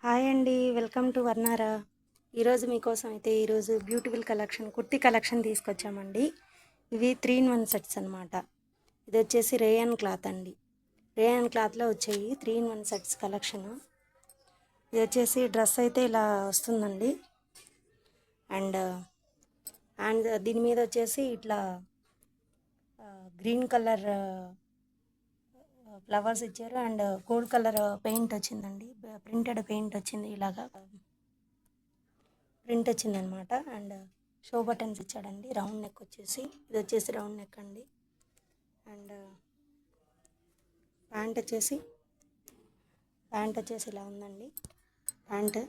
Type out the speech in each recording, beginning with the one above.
Hi అండి, welcome to వర్ణారా. ఈరోజు మీకోసం అయితే ఈరోజు బ్యూటిఫుల్ కలెక్షన్ కుర్తీ కలెక్షన్ తీసుకొచ్చామండి. ఇవి 3-in-1 సెట్స్ అనమాట. ఇది వచ్చేసి రేయన్ క్లాత్ అండి. రేయన్ క్లాత్లో వచ్చాయి 3-in-1 సెట్స్ కలెక్షన్. ఇది వచ్చేసి డ్రెస్ అయితే ఇలా వస్తుందండి. అండ్ దీని మీద వచ్చేసి ఇట్లా గ్రీన్ కలర్ ఫ్లవర్స్ ఇచ్చారు. అండ్ గోల్డ్ కలర్ పెయింట్ వచ్చిందండి. ప్రింటెడ్ పెయింట్ వచ్చింది, ఇలాగా ప్రింట్ వచ్చింది అనమాట. అండ్ షో బటన్స్ ఇచ్చాడండి. రౌండ్ నెక్ వచ్చేసి ఇది వచ్చేసి రౌండ్ నెక్ అండి. అండ్ ప్యాంట్ వచ్చేసి ఇలా ఉందండి. ప్యాంట్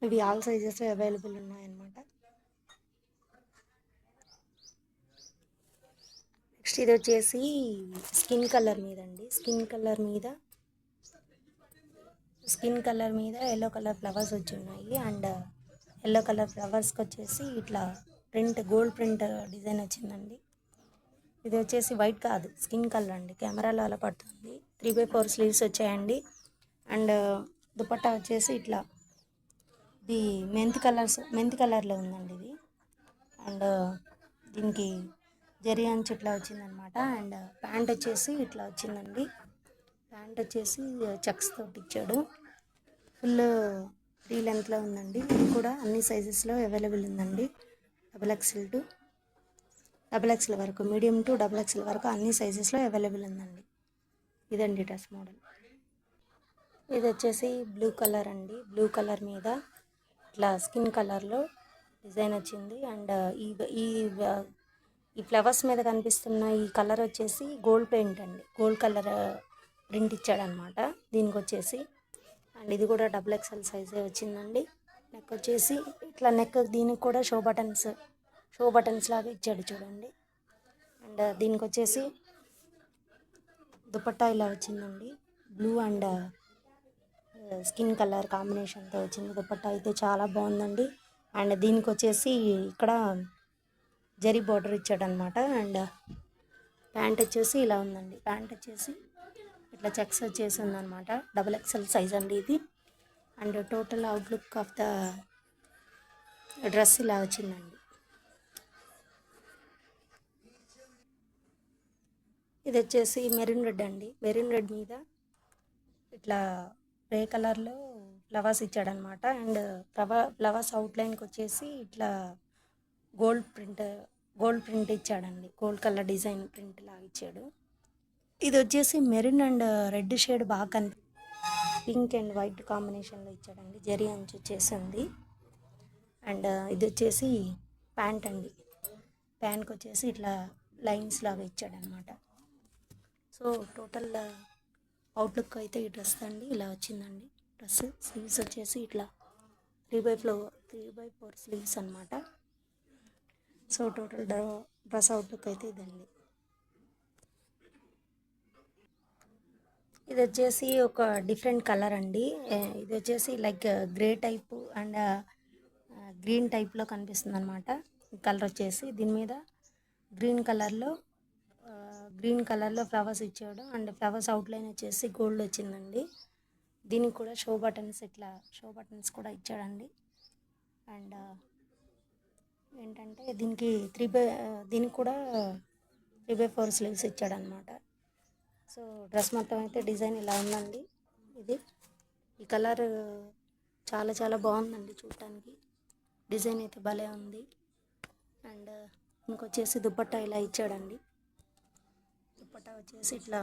ఇవి ఆల్ సైజెస్ అవైలబుల్ ఉన్నాయన్నమాట. నెక్స్ట్ ఇది వచ్చేసి స్కిన్ కలర్ మీద అండి. స్కిన్ కలర్ మీద ఎల్లో కలర్ ఫ్లవర్స్ వచ్చి ఉన్నాయి. అండ్ ఎల్లో కలర్ ఫ్లవర్స్కి వచ్చేసి ఇట్లా గోల్డ్ ప్రింట్ డిజైన్ వచ్చిందండి. ఇది వచ్చేసి వైట్ కాదు, స్కిన్ కలర్ అండి. కెమెరాలో అలా పడుతుంది. 3/4 స్లీవ్స్ వచ్చాయండి. అండ్ దుపట్టా వచ్చేసి ఇట్లా ఇది మెంతి కలర్లో ఉందండి ఇది. అండ్ దీనికి జరీ అంచు ఇట్లా వచ్చిందనమాట. అండ్ ప్యాంట్ వచ్చేసి ఇట్లా వచ్చిందండి. ప్యాంట్ వచ్చేసి చెక్స్ తోటి ఇచ్చాడు. ఫుల్ 3 లెంత్లో ఉందండి. ఇది కూడా అన్ని సైజెస్లో అవైలబుల్ ఉందండి. XXL వరకు, మీడియం టు XXL వరకు అన్ని సైజెస్లో అవైలబుల్ ఉందండి. ఇదండి డ్రెస్ మోడల్. ఇది వచ్చేసి బ్లూ కలర్ అండి. బ్లూ కలర్ మీద ఇట్లా స్కిన్ కలర్లో డిజైన్ వచ్చింది. అండ్ ఈ ఫ్లవర్స్ మీద కనిపిస్తున్న ఈ కలర్ వచ్చేసి గోల్డ్ పెయింట్ అండి. గోల్డ్ కలర్ ప్రింట్ ఇచ్చాడనమాట దీనికి వచ్చేసి. అండ్ ఇది కూడా XXL సైజే వచ్చిందండి. నెక్ వచ్చేసి ఇట్లా దీనికి కూడా షో బటన్స్ లాగా ఇచ్చాడు చూడండి. అండ్ దీనికి వచ్చేసి దుపట్టా ఇలా వచ్చిందండి. బ్లూ అండ్ స్కిన్ కలర్ కాంబినేషన్తో వచ్చింది. దుపట్టా అయితే చాలా బాగుందండి. అండ్ దీనికి వచ్చేసి ఇక్కడ జరీ బార్డర్ ఇచ్చాడనమాట. అండ్ ప్యాంట్ వచ్చేసి ఇలా ఉందండి. ప్యాంట్ వచ్చేసి ఇట్లా చెక్స్ వచ్చేసి ఉందన్నమాట. XXL సైజ్ అండి ఇది. And total outlook of the dress ఇలా వచ్చిందండి. ఇది వచ్చేసి మెరూన్ రెడ్ అండి. మెరూన్ రెడ్ మీద ఇట్లా గ్రే కలర్లో ఫ్లవర్స్ ఇచ్చాడనమాట. అండ్ ఫ్లవర్స్ అవుట్లైన్కి వచ్చేసి ఇట్లా గోల్డ్ ప్రింట్ ఇచ్చాడండి. గోల్డ్ కలర్ డిజైన్ ప్రింట్ లాగా ఇచ్చాడు. ఇది వచ్చేసి మెరూన్ అండ్ రెడ్ షేడ్ బాగా పింక్ అండ్ వైట్ కాంబినేషన్లో ఇచ్చాడండి. జరీ అంచు వచ్చేసింది. అండ్ ఇది వచ్చేసి ప్యాంట్ అండి. ప్యాంట్కి వచ్చేసి ఇట్లా లైన్స్ లాగా ఇచ్చాడనమాట. సో టోటల్ అవుట్లుక్ అయితే ఈ డ్రెస్ అండి ఇలా వచ్చిందండి. డ్రెస్ స్లీవ్స్ వచ్చేసి ఇట్లా 3/4 స్లీవ్స్ అనమాట. సో టోటల్ డ్రెస్ అవుట్లుక్ అయితే ఇదండి. ఇది వచ్చేసి ఒక డిఫరెంట్ కలర్ అండి. ఇది వచ్చేసి like grey type and green టైప్లో కనిపిస్తుంది అనమాట. కలర్ వచ్చేసి దీని మీద గ్రీన్ కలర్లో ఫ్లవర్స్ ఇచ్చాడు. అండ్ ఫ్లవర్స్ అవుట్లైన్ వచ్చేసి గోల్డ్ వచ్చిందండి. దీనికి కూడా షో బటన్స్ కూడా ఇచ్చాడండి. అండ్ ఏంటంటే దీనికి కూడా 3/4 స్లీవ్స్ ఇచ్చాడనమాట. సో డ్రెస్ మొత్తం అయితే డిజైన్ ఇలా ఉందండి. ఇది ఈ కలర్ చాలా చాలా బాగుందండి చూడటానికి. డిజైన్ అయితే భలే ఉంది. అండ్ ఇంకొచ్చేసి దుపట్టా ఇలా ఇచ్చాడండి. దుపట్టా వచ్చేసి ఇట్లా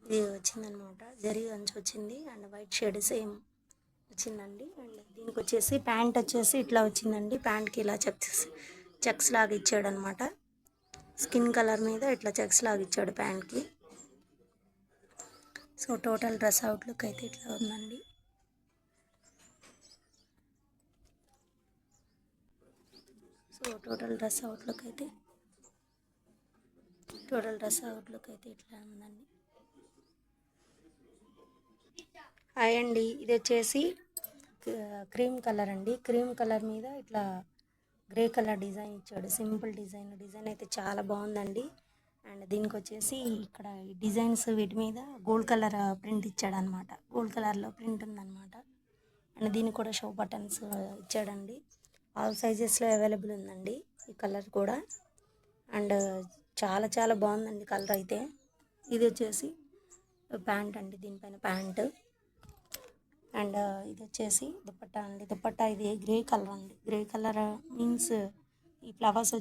ఇది వచ్చిందనమాట. జరీ అంచు వచ్చింది అండ్ వైట్ షేడ్ సేమ్ వచ్చిందండి. అండ్ దీనికి వచ్చేసి ప్యాంట్ వచ్చేసి ఇట్లా వచ్చిందండి. ప్యాంట్కి ఇలా చెక్స్ లాగా ఇచ్చాడు అనమాట. స్కిన్ కలర్ మీద ఇట్లా చెక్స్ లాగా ఇచ్చాడు ప్యాంట్కి. సో టోటల్ డ్రెస్ అవుట్లుక్ అయితే ఇట్లా ఉందండి. సో టోటల్ డ్రెస్ అవుట్లుక్ అయితే ఇట్లా ఉందండి. హాయ్ అండి, ఇది వచ్చేసి క్రీమ్ కలర్ అండి. క్రీమ్ కలర్ మీద ఇట్లా గ్రే కలర్ డిజైన్ ఇచ్చాడు. సింపుల్ డిజైన్ అయితే చాలా బాగుందండి. అండ్ దీనికి వచ్చేసి ఇక్కడ ఈ డిజైన్స్ వీటి మీద గోల్డ్ కలర్ ప్రింట్ ఇచ్చాడు అనమాట. గోల్డ్ కలర్లో ప్రింట్ ఉందన్నమాట. అండ్ దీనికి కూడా షో బటన్స్ ఇచ్చాడండి. ఆల్ సైజెస్లో అవైలబుల్ ఉందండి ఈ కలర్ కూడా. అండ్ చాలా చాలా బాగుందండి కలర్ అయితే. ఇది వచ్చేసి ప్యాంట్ అండి, దీనిపైన ప్యాంట్. అండ్ ఇది వచ్చేసి దుపట్టా అండి. దుపట్టా ఇది గ్రే కలర్ అండి. గ్రే కలర్ మీన్స్ ఈ ఫ్లవర్స్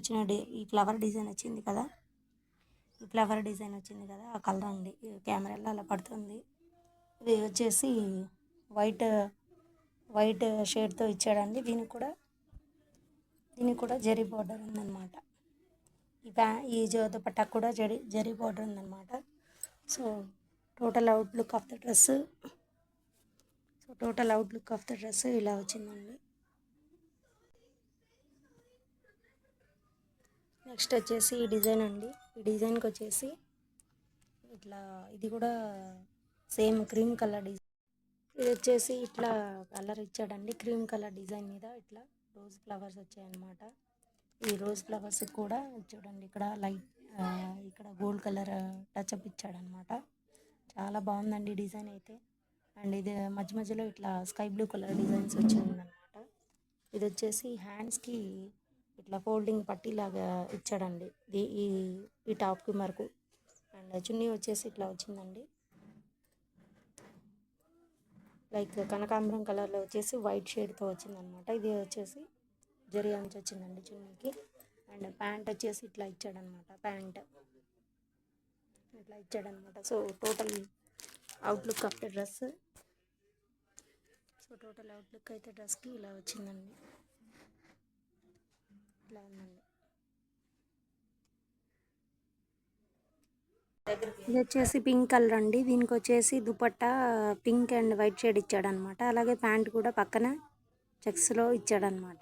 ఈ ఫ్లవర్ డిజైన్ వచ్చింది కదా, ఆ కలర్ అండి. కెమెరాలో అలా పడుతుంది. ఇది వచ్చేసి వైట్ షేడ్తో ఇచ్చాడండి. దీనికి కూడా జరీ బార్డర్ ఉందన్నమాట. ఈ దుపట్టా కూడా జరీ బార్డర్ ఉందన్నమాట. So total outlook of the dress ఇలా వచ్చిందండి. నెక్స్ట్ వచ్చేసి ఈ డిజైన్ అండి. ఈ డిజైన్కి వచ్చేసి ఇట్లా ఇది కూడా సేమ్ క్రీమ్ కలర్ డిజైన్. ఇది వచ్చేసి ఇట్లా కలర్ ఇచ్చాడండి. క్రీమ్ కలర్ డిజైన్ మీద ఇట్లా రోజ్ ఫ్లవర్స్ వచ్చాయన్నమాట. ఈ రోజ్ ఫ్లవర్స్ కూడా చూడండి ఇక్కడ గోల్డ్ కలర్ టచ్అప్ ఇచ్చాడనమాట. చాలా బాగుందండి డిజైన్ అయితే. అండ్ ఇది మధ్యలో ఇట్లా స్కై బ్లూ కలర్ డిజైన్స్ వచ్చిందనమాట. ఇది వచ్చేసి హ్యాండ్స్కి ఇట్లా ఫోల్డింగ్ పట్టీలాగా ఇచ్చాడండి ఈ టాప్కి మరకు. అండ్ చున్నీ వచ్చేసి ఇట్లా వచ్చిందండి. లైక్ కనకాంబరం కలర్లో వచ్చేసి వైట్ షేడ్తో వచ్చిందనమాట. ఇది వచ్చేసి జరీ అంచు వచ్చిందండి చున్నీకి. అండ్ ప్యాంట్ వచ్చేసి ఇట్లా ఇచ్చాడనమాట. So total outlook of the dress. అయితే డ్రెస్కి ఇలా వచ్చిందండి. ఇట్లా ఉందండి. ఇది వచ్చేసి పింక్ కలర్ అండి. దీనికి వచ్చేసి dupatta pink and white shade ఇచ్చాడనమాట. అలాగే ప్యాంట్ కూడా పక్కన చెక్స్లో ఇచ్చాడనమాట.